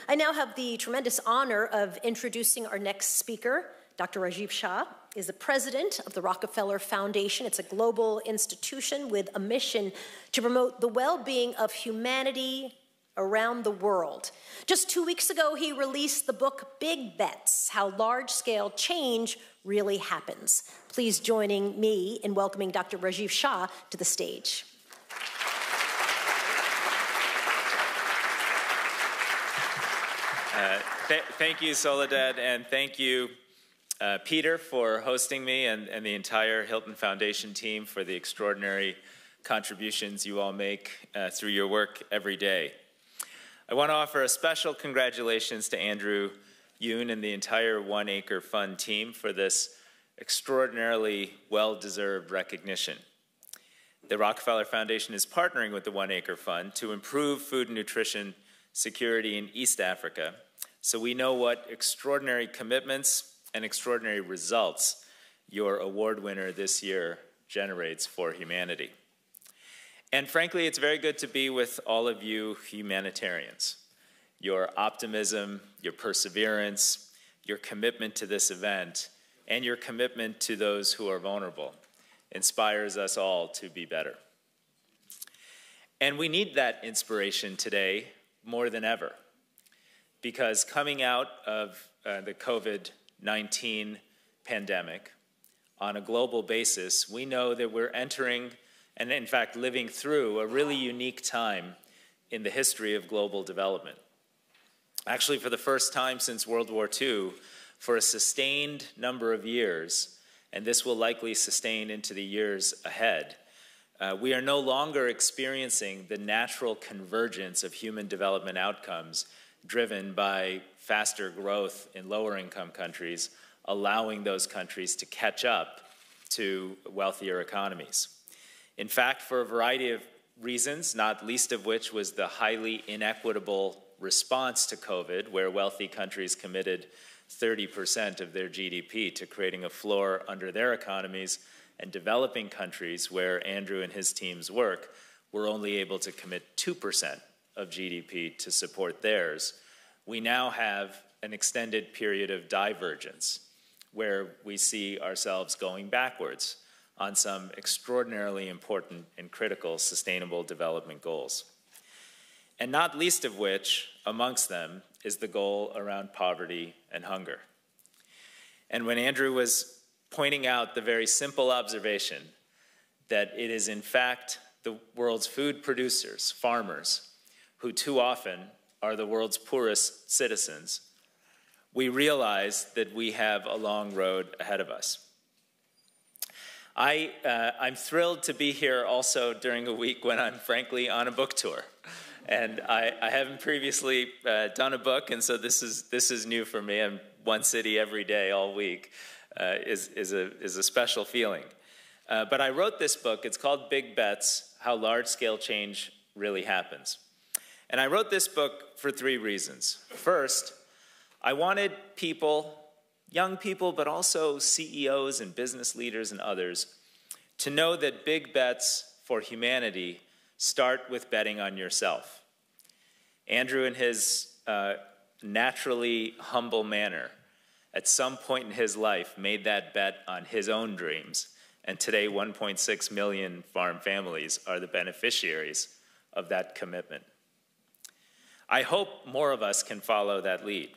I now have the tremendous honor of introducing our next speaker. Dr. Rajiv Shah is the president of the Rockefeller Foundation. It's a global institution with a mission to promote the well-being of humanity around the world. Just 2 weeks ago, he released the book, Big Bets: How Large-Scale Change Really Happens. Please join me in welcoming Dr. Rajiv Shah to the stage. Thank you, Soledad, and thank you, Peter, for hosting me, and the entire Hilton Foundation team for the extraordinary contributions you all make through your work every day. I want to offer a special congratulations to Andrew Yoon and the entire One Acre Fund team for this extraordinarily well-deserved recognition. The Rockefeller Foundation is partnering with the One Acre Fund to improve food and nutrition security in East Africa, so we know what extraordinary commitments and extraordinary results your award winner this year generates for humanity. And frankly, it's very good to be with all of you humanitarians. Your optimism, your perseverance, your commitment to this event, and your commitment to those who are vulnerable inspires us all to be better. And we need that inspiration today more than ever, because coming out of the COVID-19 pandemic on a global basis, we know that we're entering, and in fact living through, a really unique time in the history of global development. Actually, for the first time since World War II, for a sustained number of years, and this will likely sustain into the years ahead, we are no longer experiencing the natural convergence of human development outcomes driven by faster growth in lower income countries, allowing those countries to catch up to wealthier economies. In fact, for a variety of reasons, not least of which was the highly inequitable response to COVID, where wealthy countries committed 30% of their GDP to creating a floor under their economies, and developing countries, where Andrew and his teams work, were only able to commit 2% of GDP to support theirs. We now have an extended period of divergence, where we see ourselves going backwards on some extraordinarily important and critical sustainable development goals. And not least of which, amongst them, is the goal around poverty and hunger. And when Andrew was pointing out the very simple observation that it is in fact the world's food producers, farmers, who too often are the world's poorest citizens, we realize that we have a long road ahead of us. I'm thrilled to be here also during a week when I'm frankly on a book tour. And I haven't previously done a book, and so this is new for me. I'm one city every day all week. Is a special feeling. But I wrote this book. It's called Big Bets: How Large-Scale Change Really Happens. And I wrote this book for 3 reasons. First, I wanted people, young people, but also CEOs and business leaders and others, to know that big bets for humanity start with betting on yourself. Andrew, in his naturally humble manner, at some point in his life, made that bet on his own dreams, and today 1.6 million farm families are the beneficiaries of that commitment. I hope more of us can follow that lead.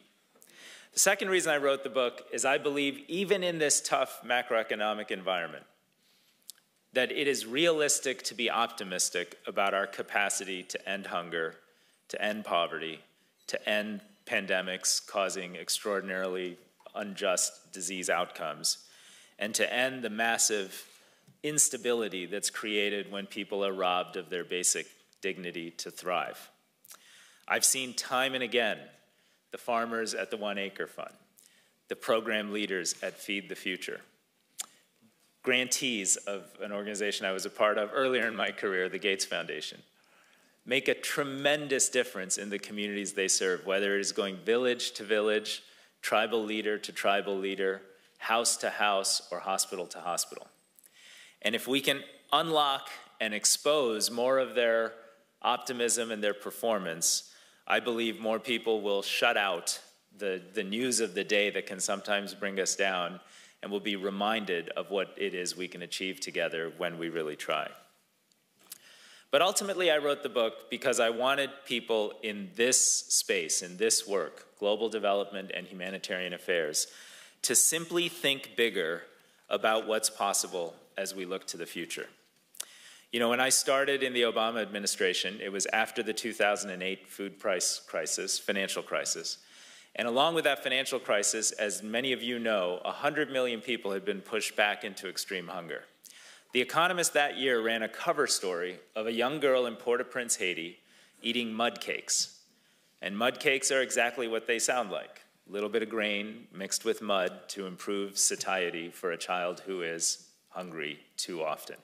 The second reason I wrote the book is I believe, even in this tough macroeconomic environment, that it is realistic to be optimistic about our capacity to end hunger, to end poverty, to end pandemics causing extraordinarily unjust disease outcomes, and to end the massive instability that's created when people are robbed of their basic dignity to thrive. I've seen time and again the farmers at the One Acre Fund, the program leaders at Feed the Future, grantees of an organization I was a part of earlier in my career, the Gates Foundation, make a tremendous difference in the communities they serve, whether it is going village to village, tribal leader to tribal leader, house to house, or hospital to hospital. And if we can unlock and expose more of their optimism and their performance, I believe more people will shut out the news of the day that can sometimes bring us down, and will be reminded of what it is we can achieve together when we really try. But ultimately, I wrote the book because I wanted people in this space, in this work, global development and humanitarian affairs, to simply think bigger about what's possible as we look to the future. You know, when I started in the Obama administration, it was after the 2008 food price crisis, financial crisis. And along with that financial crisis, as many of you know, 100 million people had been pushed back into extreme hunger. The Economist that year ran a cover story of a young girl in Port-au-Prince, Haiti, eating mud cakes. And mud cakes are exactly what they sound like. A little bit of grain mixed with mud to improve satiety for a child who is hungry too often.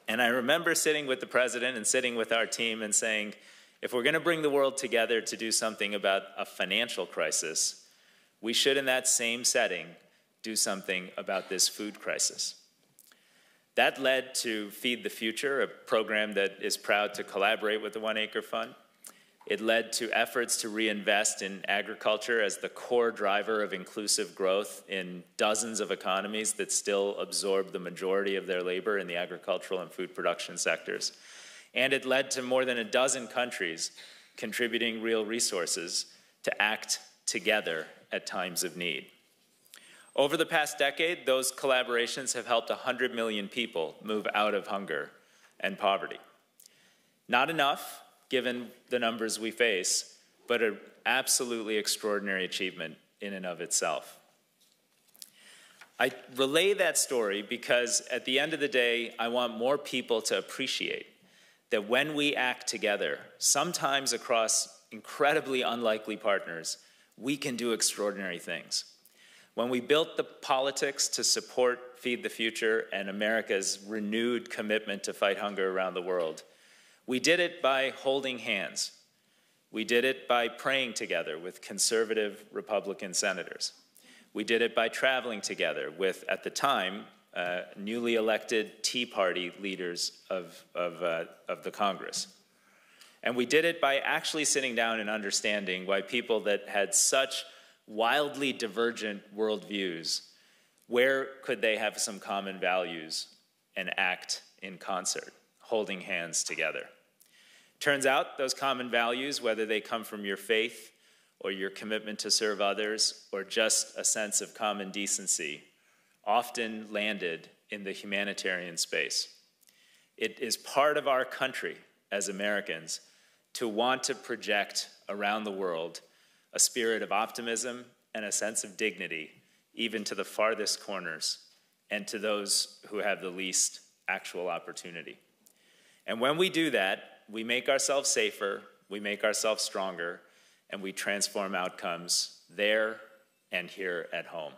And I remember sitting with the president and sitting with our team and saying, if we're going to bring the world together to do something about a financial crisis, we should, in that same setting, do something about this food crisis. That led to Feed the Future, a program that is proud to collaborate with the One Acre Fund. It led to efforts to reinvest in agriculture as the core driver of inclusive growth in dozens of economies that still absorb the majority of their labor in the agricultural and food production sectors. And it led to more than a dozen countries contributing real resources to act together at times of need. Over the past decade, those collaborations have helped 100 million people move out of hunger and poverty. Not enough, given the numbers we face, but an absolutely extraordinary achievement in and of itself. I relay that story because at the end of the day, I want more people to appreciate that when we act together, sometimes across incredibly unlikely partners, we can do extraordinary things. When we built the politics to support Feed the Future and America's renewed commitment to fight hunger around the world, we did it by holding hands. We did it by praying together with conservative Republican senators. We did it by traveling together with, at the time, newly elected Tea Party leaders of the Congress. And we did it by actually sitting down and understanding why people that had such wildly divergent worldviews, where could they have some common values and act in concert, holding hands together. Turns out those common values, whether they come from your faith or your commitment to serve others or just a sense of common decency, often landed in the humanitarian space. It is part of our country as Americans to want to project around the world a spirit of optimism and a sense of dignity, even to the farthest corners and to those who have the least actual opportunity. And when we do that, we make ourselves safer, we make ourselves stronger, and we transform outcomes there and here at home.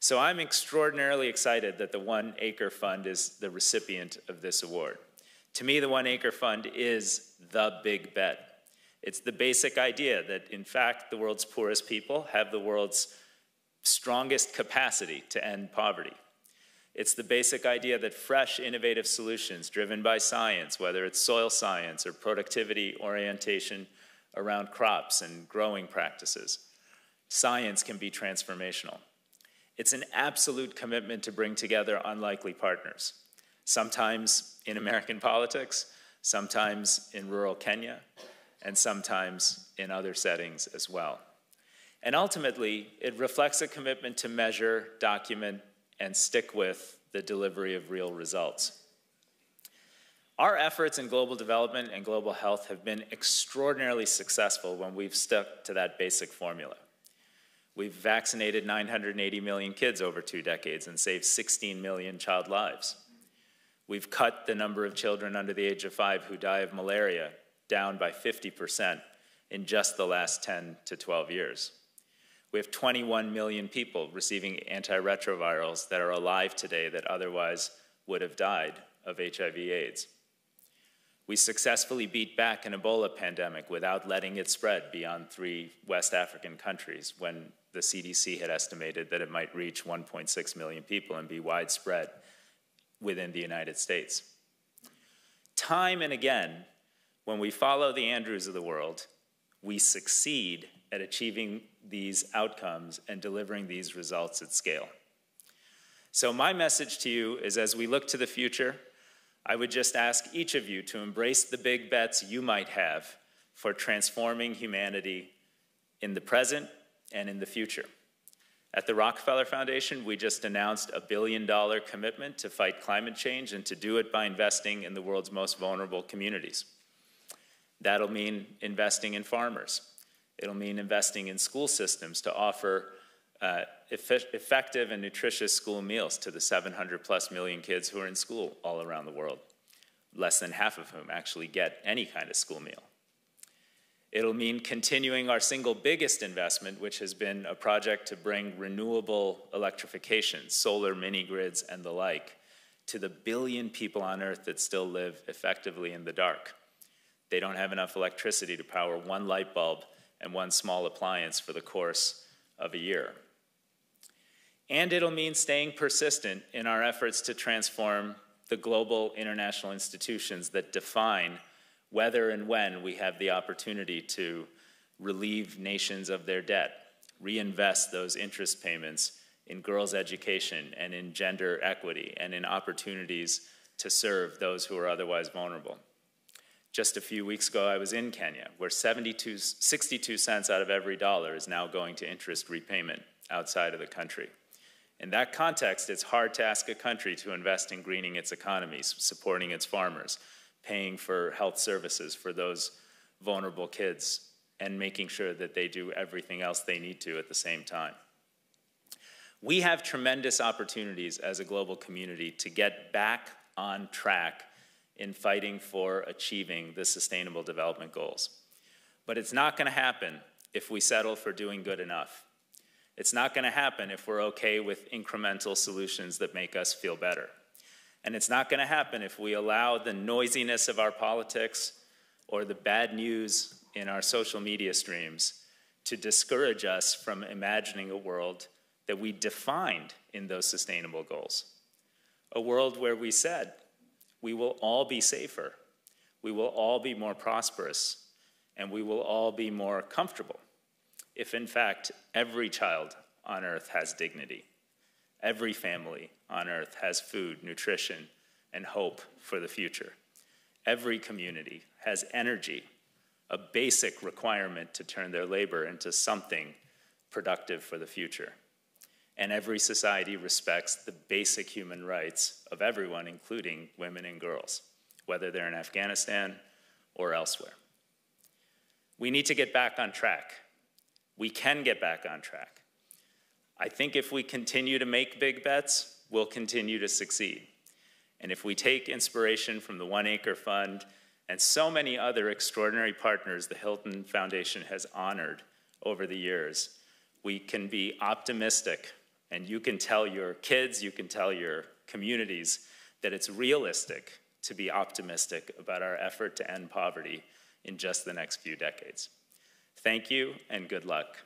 So I'm extraordinarily excited that the One Acre Fund is the recipient of this award. To me, the One Acre Fund is the big bet. It's the basic idea that, in fact, the world's poorest people have the world's strongest capacity to end poverty. It's the basic idea that fresh, innovative solutions driven by science, whether it's soil science or productivity orientation around crops and growing practices, science can be transformational. It's an absolute commitment to bring together unlikely partners, sometimes in American politics, sometimes in rural Kenya, and sometimes in other settings as well. And ultimately, it reflects a commitment to measure, document, and stick with the delivery of real results. Our efforts in global development and global health have been extraordinarily successful when we've stuck to that basic formula. We've vaccinated 980 million kids over 2 decades and saved 16 million child lives. We've cut the number of children under the age of 5 who die of malaria down by 50% in just the last 10 to 12 years. We have 21 million people receiving antiretrovirals that are alive today that otherwise would have died of HIV/AIDS. We successfully beat back an Ebola pandemic without letting it spread beyond 3 West African countries when the CDC had estimated that it might reach 1.6 million people and be widespread within the United States. Time and again, When we follow the Andrews of the world, we succeed at achieving these outcomes and delivering these results at scale. So my message to you is, as we look to the future, I would just ask each of you to embrace the big bets you might have for transforming humanity in the present and in the future. At the Rockefeller Foundation, we just announced a $1 billion commitment to fight climate change and to do it by investing in the world's most vulnerable communities. That'll mean investing in farmers. It'll mean investing in school systems to offer effective and nutritious school meals to the 700+ million kids who are in school all around the world, less than half of whom actually get any kind of school meal. It'll mean continuing our single biggest investment, which has been a project to bring renewable electrification, solar mini-grids and the like, to the 1 billion people on Earth that still live effectively in the dark. They don't have enough electricity to power one light bulb and one small appliance for the course of a year. And it'll mean staying persistent in our efforts to transform the global international institutions that define whether and when we have the opportunity to relieve nations of their debt, reinvest those interest payments in girls' education and in gender equity and in opportunities to serve those who are otherwise vulnerable. Just a few weeks ago, I was in Kenya, where 62 cents out of every dollar is now going to interest repayment outside of the country. In that context, it's hard to ask a country to invest in greening its economies, supporting its farmers, paying for health services for those vulnerable kids, and making sure that they do everything else they need to at the same time. We have tremendous opportunities as a global community to get back on track in fighting for achieving the Sustainable Development Goals. But it's not going to happen if we settle for doing good enough. It's not going to happen if we're okay with incremental solutions that make us feel better. And it's not going to happen if we allow the noisiness of our politics or the bad news in our social media streams to discourage us from imagining a world that we defined in those sustainable goals. A world where we said, we will all be safer, we will all be more prosperous, and we will all be more comfortable if, in fact, every child on Earth has dignity. Every family on Earth has food, nutrition, and hope for the future. Every community has energy, a basic requirement to turn their labor into something productive for the future. And every society respects the basic human rights of everyone, including women and girls, whether they're in Afghanistan or elsewhere. We need to get back on track. We can get back on track. I think if we continue to make big bets, we'll continue to succeed. And if we take inspiration from the One Acre Fund and so many other extraordinary partners the Hilton Foundation has honored over the years, we can be optimistic. And you can tell your kids, you can tell your communities that it's realistic to be optimistic about our effort to end poverty in just the next few decades. Thank you and good luck.